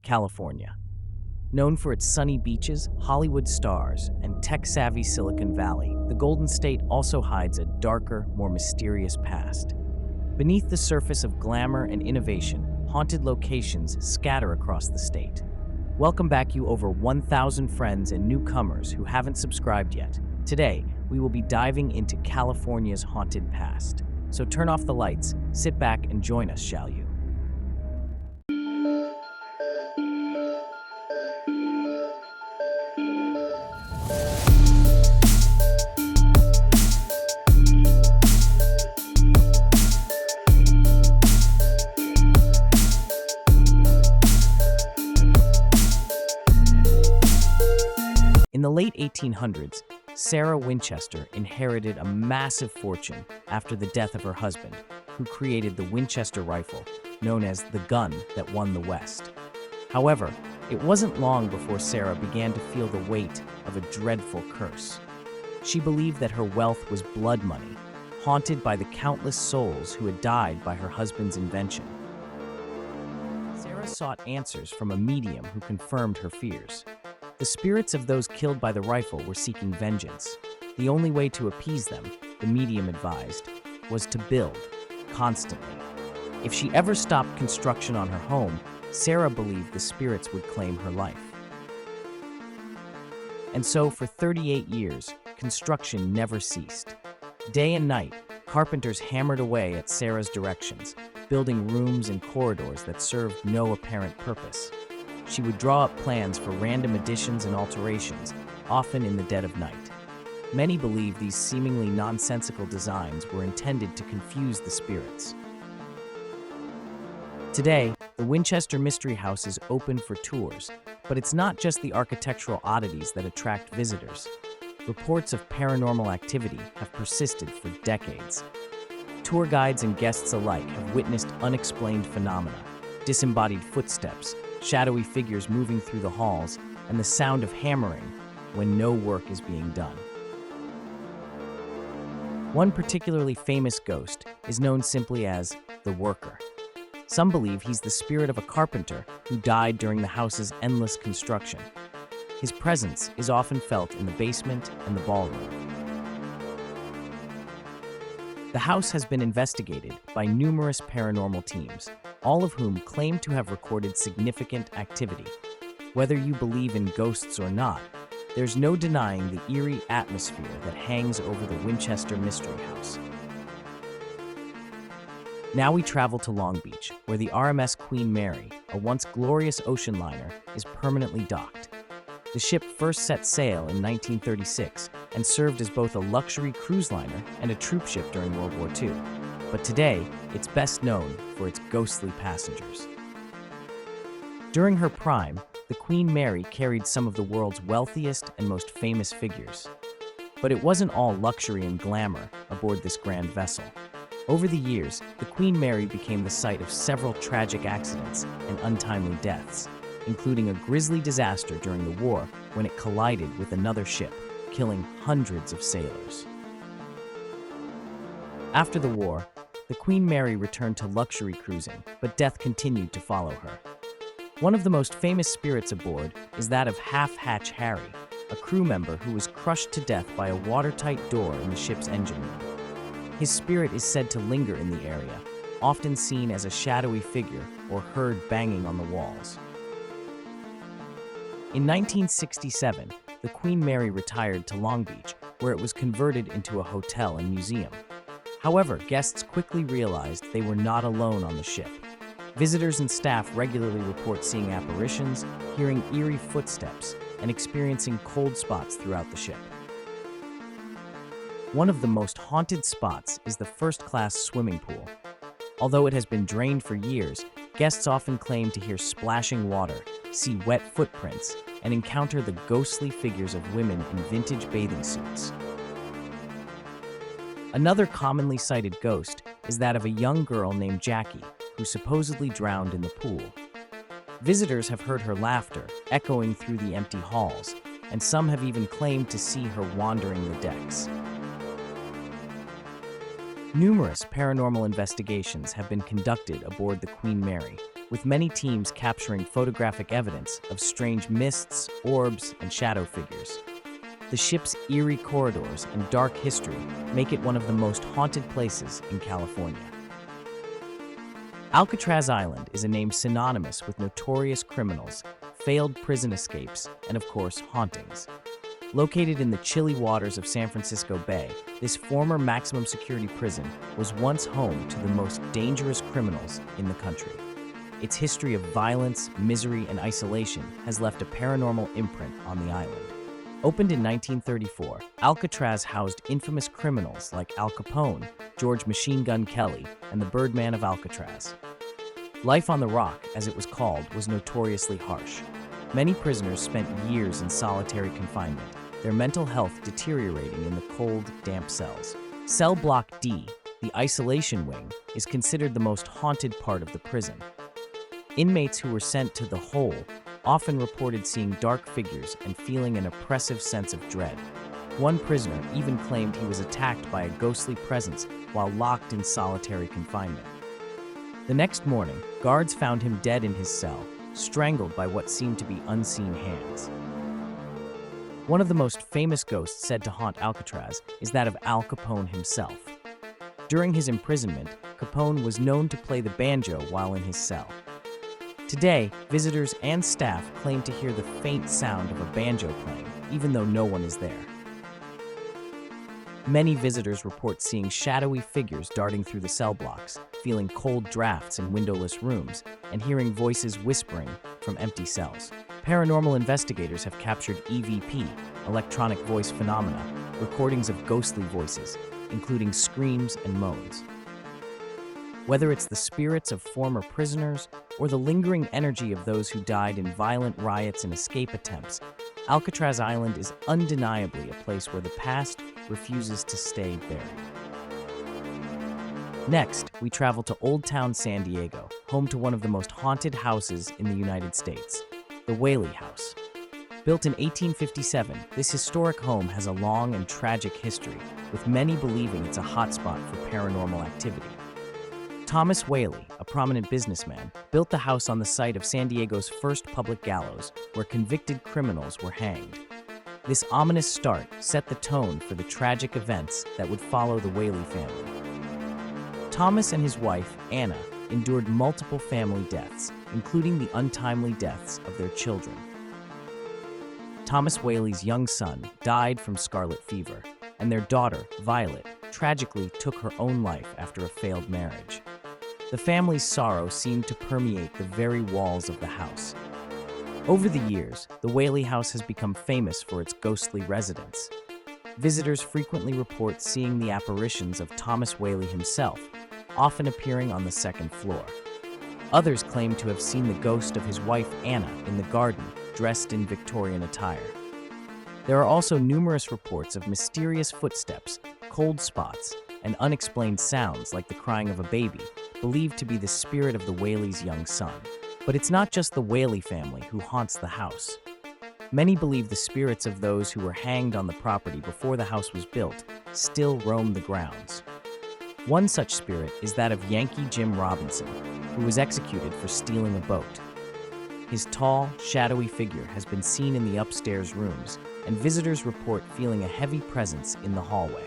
California. Known for its sunny beaches, Hollywood stars, and tech-savvy Silicon Valley, the Golden State also hides a darker, more mysterious past. Beneath the surface of glamour and innovation, haunted locations scatter across the state. Welcome back, you over 1,000 friends and newcomers who haven't subscribed yet. Today, we will be diving into California's haunted past. So turn off the lights, sit back, and join us, shall you? In the late 1800s, Sarah Winchester inherited a massive fortune after the death of her husband, who created the Winchester rifle, known as the gun that won the West. However, it wasn't long before Sarah began to feel the weight of a dreadful curse. She believed that her wealth was blood money, haunted by the countless souls who had died by her husband's invention. Sarah sought answers from a medium who confirmed her fears. The spirits of those killed by the rifle were seeking vengeance. The only way to appease them, the medium advised, was to build, constantly. If she ever stopped construction on her home, Sarah believed the spirits would claim her life. And so, for 38 years, construction never ceased. Day and night, carpenters hammered away at Sarah's directions, building rooms and corridors that served no apparent purpose. She would draw up plans for random additions and alterations, often in the dead of night. Many believe these seemingly nonsensical designs were intended to confuse the spirits. Today, the Winchester Mystery House is open for tours, but it's not just the architectural oddities that attract visitors. Reports of paranormal activity have persisted for decades. Tour guides and guests alike have witnessed unexplained phenomena, disembodied footsteps, shadowy figures moving through the halls, and the sound of hammering when no work is being done. One particularly famous ghost is known simply as the Worker. Some believe he's the spirit of a carpenter who died during the house's endless construction. His presence is often felt in the basement and the ballroom. The house has been investigated by numerous paranormal teams, all of whom claim to have recorded significant activity. Whether you believe in ghosts or not, there's no denying the eerie atmosphere that hangs over the Winchester Mystery House. Now we travel to Long Beach, where the RMS Queen Mary, a once glorious ocean liner, is permanently docked. The ship first set sail in 1936 and served as both a luxury cruise liner and a troop ship during World War II. But today, it's best known for its ghostly passengers. During her prime, the Queen Mary carried some of the world's wealthiest and most famous figures. But it wasn't all luxury and glamour aboard this grand vessel. Over the years, the Queen Mary became the site of several tragic accidents and untimely deaths, including a grisly disaster during the war when it collided with another ship, killing hundreds of sailors. After the war, the Queen Mary returned to luxury cruising, but death continued to follow her. One of the most famous spirits aboard is that of Half-Hatch Harry, a crew member who was crushed to death by a watertight door in the ship's engine room. His spirit is said to linger in the area, often seen as a shadowy figure or heard banging on the walls. In 1967, the Queen Mary retired to Long Beach, where it was converted into a hotel and museum. However, guests quickly realized they were not alone on the ship. Visitors and staff regularly report seeing apparitions, hearing eerie footsteps, and experiencing cold spots throughout the ship. One of the most haunted spots is the first-class swimming pool. Although it has been drained for years, guests often claim to hear splashing water, see wet footprints, and encounter the ghostly figures of women in vintage bathing suits. Another commonly cited ghost is that of a young girl named Jackie, who supposedly drowned in the pool. Visitors have heard her laughter echoing through the empty halls, and some have even claimed to see her wandering the decks. Numerous paranormal investigations have been conducted aboard the Queen Mary, with many teams capturing photographic evidence of strange mists, orbs, and shadow figures. The ship's eerie corridors and dark history make it one of the most haunted places in California. Alcatraz Island is a name synonymous with notorious criminals, failed prison escapes, and of course, hauntings. Located in the chilly waters of San Francisco Bay, this former maximum security prison was once home to the most dangerous criminals in the country. Its history of violence, misery, and isolation has left a paranormal imprint on the island. Opened in 1934, Alcatraz housed infamous criminals like Al Capone, George Machine Gun Kelly, and the Birdman of Alcatraz. Life on the Rock, as it was called, was notoriously harsh. Many prisoners spent years in solitary confinement, their mental health deteriorating in the cold, damp cells. Cell Block D, the isolation wing, is considered the most haunted part of the prison. Inmates who were sent to the hole often reported seeing dark figures and feeling an oppressive sense of dread. One prisoner even claimed he was attacked by a ghostly presence while locked in solitary confinement. The next morning, guards found him dead in his cell, strangled by what seemed to be unseen hands. One of the most famous ghosts said to haunt Alcatraz is that of Al Capone himself. During his imprisonment, Capone was known to play the banjo while in his cell. Today, visitors and staff claim to hear the faint sound of a banjo playing, even though no one is there. Many visitors report seeing shadowy figures darting through the cell blocks, feeling cold drafts in windowless rooms, and hearing voices whispering from empty cells. Paranormal investigators have captured EVP, electronic voice phenomena, recordings of ghostly voices, including screams and moans. Whether it's the spirits of former prisoners or the lingering energy of those who died in violent riots and escape attempts, Alcatraz Island is undeniably a place where the past refuses to stay buried. Next, we travel to Old Town San Diego, home to one of the most haunted houses in the United States, the Whaley House. Built in 1857, this historic home has a long and tragic history, with many believing it's a hotspot for paranormal activity. Thomas Whaley, a prominent businessman, built the house on the site of San Diego's first public gallows, where convicted criminals were hanged. This ominous start set the tone for the tragic events that would follow the Whaley family. Thomas and his wife, Anna, endured multiple family deaths, including the untimely deaths of their children. Thomas Whaley's young son died from scarlet fever, and their daughter, Violet, tragically took her own life after a failed marriage. The family's sorrow seemed to permeate the very walls of the house. Over the years, the Whaley House has become famous for its ghostly residents. Visitors frequently report seeing the apparitions of Thomas Whaley himself, often appearing on the second floor. Others claim to have seen the ghost of his wife Anna in the garden, dressed in Victorian attire. There are also numerous reports of mysterious footsteps, cold spots, and unexplained sounds like the crying of a baby, believed to be the spirit of the Whaley's young son. But it's not just the Whaley family who haunts the house. Many believe the spirits of those who were hanged on the property before the house was built still roam the grounds. One such spirit is that of Yankee Jim Robinson, who was executed for stealing a boat. His tall, shadowy figure has been seen in the upstairs rooms, and visitors report feeling a heavy presence in the hallway.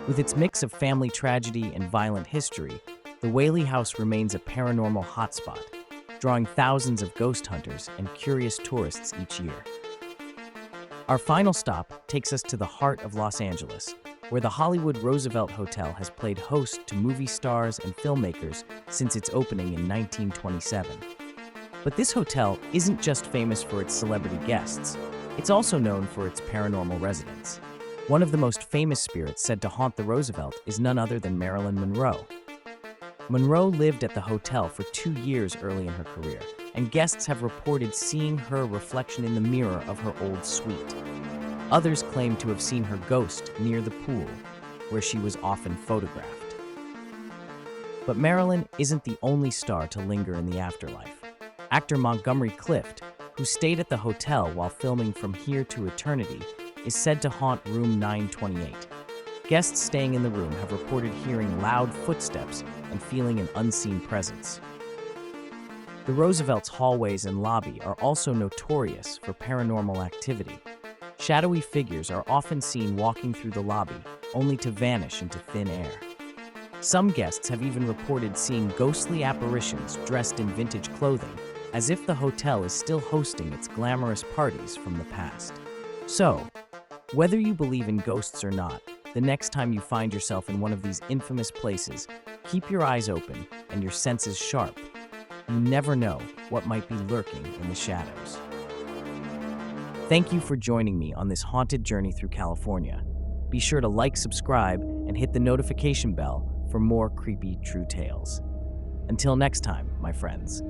With its mix of family tragedy and violent history, the Whaley House remains a paranormal hotspot, drawing thousands of ghost hunters and curious tourists each year. Our final stop takes us to the heart of Los Angeles, where the Hollywood Roosevelt Hotel has played host to movie stars and filmmakers since its opening in 1927. But this hotel isn't just famous for its celebrity guests, it's also known for its paranormal residents. One of the most famous spirits said to haunt the Roosevelt is none other than Marilyn Monroe. Monroe lived at the hotel for 2 years early in her career, and guests have reported seeing her reflection in the mirror of her old suite. Others claim to have seen her ghost near the pool, where she was often photographed. But Marilyn isn't the only star to linger in the afterlife. Actor Montgomery Clift, who stayed at the hotel while filming From Here to Eternity, is said to haunt room 928. Guests staying in the room have reported hearing loud footsteps and feeling an unseen presence. The Roosevelt's hallways and lobby are also notorious for paranormal activity. Shadowy figures are often seen walking through the lobby, only to vanish into thin air. Some guests have even reported seeing ghostly apparitions dressed in vintage clothing, as if the hotel is still hosting its glamorous parties from the past. So, whether you believe in ghosts or not, the next time you find yourself in one of these infamous places, keep your eyes open and your senses sharp. You never know what might be lurking in the shadows. Thank you for joining me on this haunted journey through California. Be sure to like, subscribe, and hit the notification bell for more creepy true tales. Until next time, my friends.